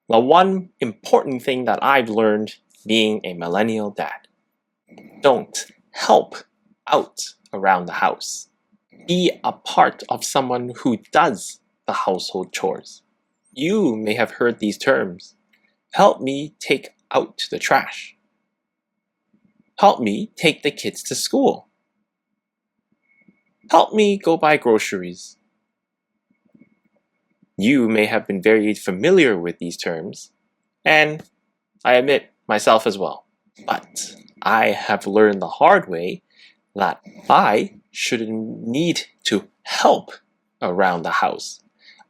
The one important thing that I've learned being a millennial dad: don't help out around the house. Be a part of someone who does the household chores. You may have heard these terms. Help me take out the trash. Help me take the kids to school. Help me go buy groceries. You may have been very familiar with these terms, and I admit myself as well. But I have learned the hard way that I shouldn't need to help around the house.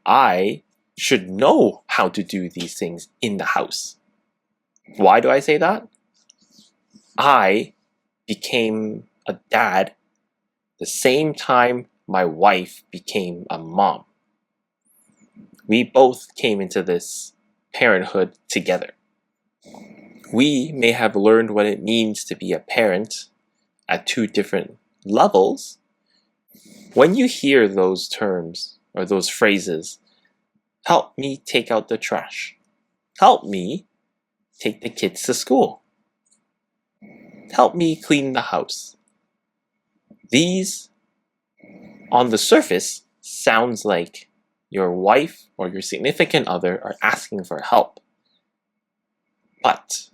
I should know how to do these things in the house. Why do I say that? I became a dad the same time my wife became a mom. We both came into this parenthood together. We may have learned what it means to be a parent at two different levels. When you hear those terms or those phrases, help me take out the trash, help me take the kids to school, help me clean the house. These, on the surface, sounds like your wife or your significant other are asking for help. But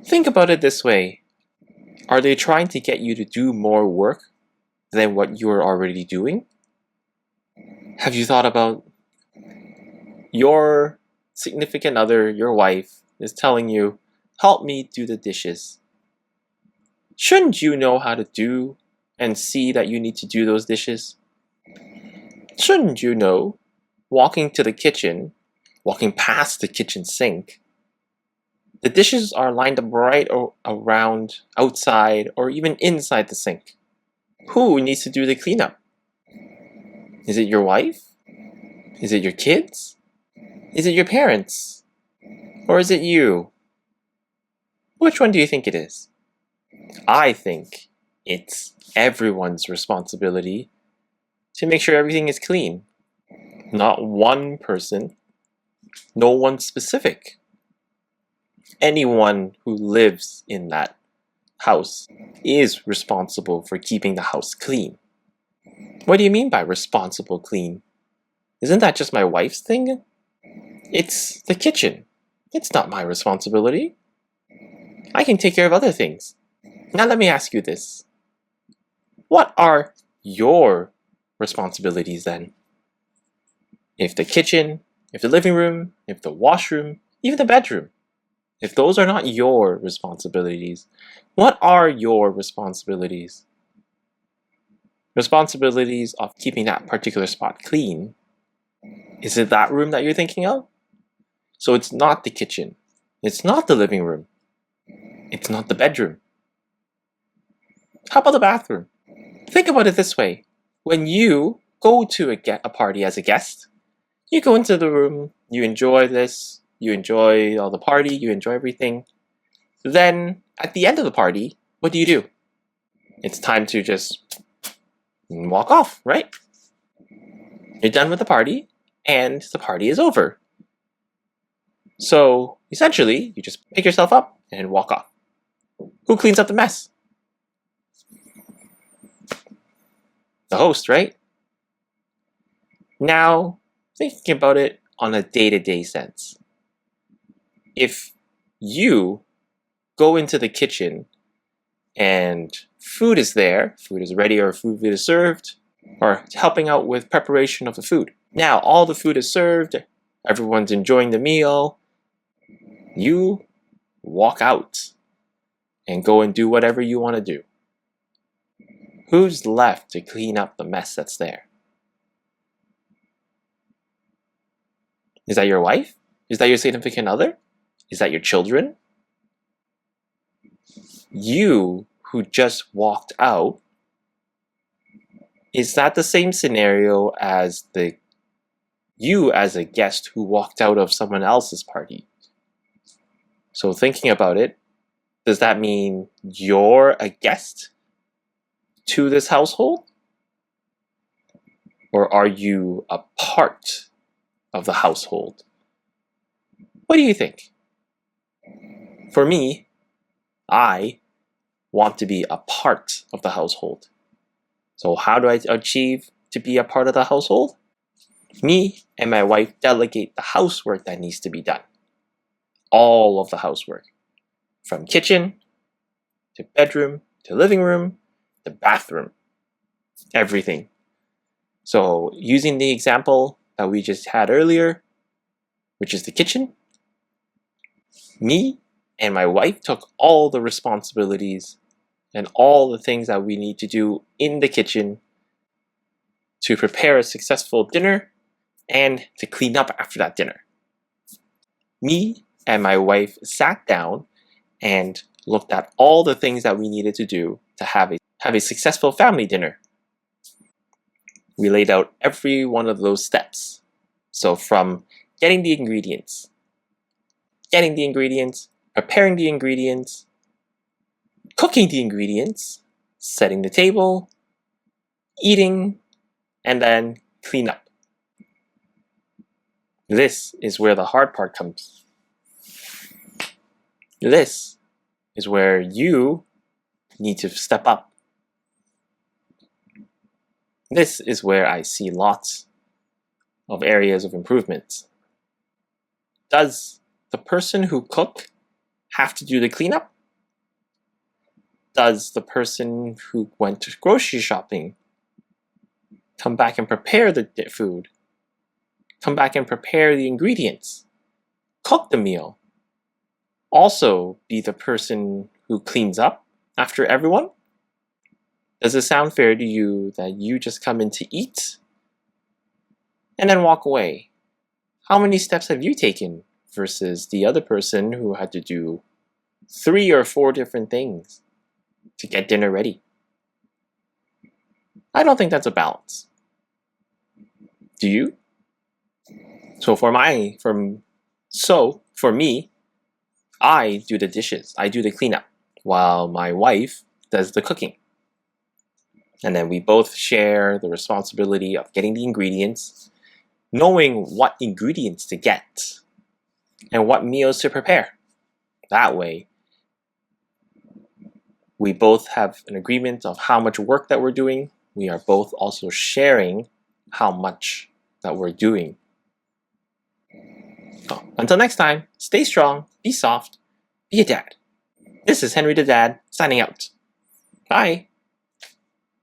think about it this way. Are they trying to get you to do more work than what you are already doing? Have you thought about your significant other, your wife, is telling you, help me do the dishes? Shouldn't you know how to do and see that you need to do those dishes? Shouldn't you know, walking to the kitchen, walking past the kitchen sink, the dishes are lined up right around, outside, or even inside the sink? Who needs to do the cleanup? Is it your wife? Is it your kids? Is it your parents? Or is it you? Which one do you think it is? I think it's everyone's responsibility to make sure everything is clean. Not one person, no one specific. Anyone who lives in that house is responsible for keeping the house clean. What do you mean by responsible clean? Isn't that just my wife's thing? It's the kitchen. It's not my responsibility. I can take care of other things. Now let me ask you this. What are your responsibilities then? If the kitchen, if the living room, if the washroom, even the bedroom, if those are not your responsibilities, what are your responsibilities? Responsibilities of keeping that particular spot clean. Is it that room that you're thinking of? So it's not the kitchen. It's not the living room. It's not the bedroom. How about the bathroom? Think about it this way. When you go to a party as a guest, you go into the room, you enjoy this, you enjoy all the party, you enjoy everything. Then, at the end of the party, what do? It's time to just walk off, right? You're done with the party, and the party is over. So, essentially, you just pick yourself up and walk off. Who cleans up the mess? The host, right? Now, thinking about it on a day-to-day sense. If you go into the kitchen and food is there, food is ready or food is served, or helping out with preparation of the food. Now all the food is served, everyone's enjoying the meal, you walk out and go and do whatever you want to do. Who's left to clean up the mess that's there? Is that your wife? Is that your significant other? Is that your children? You who just walked out, is that the same scenario as you as a guest who walked out of someone else's party? So thinking about it, does that mean you're a guest to this household? Or are you a part of the household? What do you think? For me, I want to be a part of the household. So how do I achieve to be a part of the household? Me and my wife delegate the housework that needs to be done. All of the housework. From kitchen, to bedroom, to living room, to bathroom. Everything. So using the example that we just had earlier, which is the kitchen, me and my wife took all the responsibilities and all the things that we need to do in the kitchen to prepare a successful dinner and to clean up after that dinner. Me and my wife sat down and looked at all the things that we needed to do to have a successful family dinner. We laid out every one of those steps. So from getting the ingredients, preparing the ingredients, cooking the ingredients, setting the table, eating, and then clean up. This is where the hard part comes. This is where you need to step up. This is where I see lots of areas of improvement. Does the person who cook have to do the cleanup? Does the person who went to grocery shopping come back and prepare the food? Come back and prepare the ingredients? Cook the meal? Also be the person who cleans up after everyone? Does it sound fair to you that you just come in to eat and then walk away? How many steps have you taken versus the other person who had to do 3 or 4 different things to get dinner ready? I don't think that's a balance. Do you? So for me, I do the dishes, I do the cleanup, while my wife does the cooking. And then we both share the responsibility of getting the ingredients, knowing what ingredients to get, and what meals to prepare. That way, we both have an agreement of how much work that we're doing. We are both also sharing how much that we're doing. So, until next time, stay strong, be soft, be a dad. This is Henry the Dad, signing out. Bye!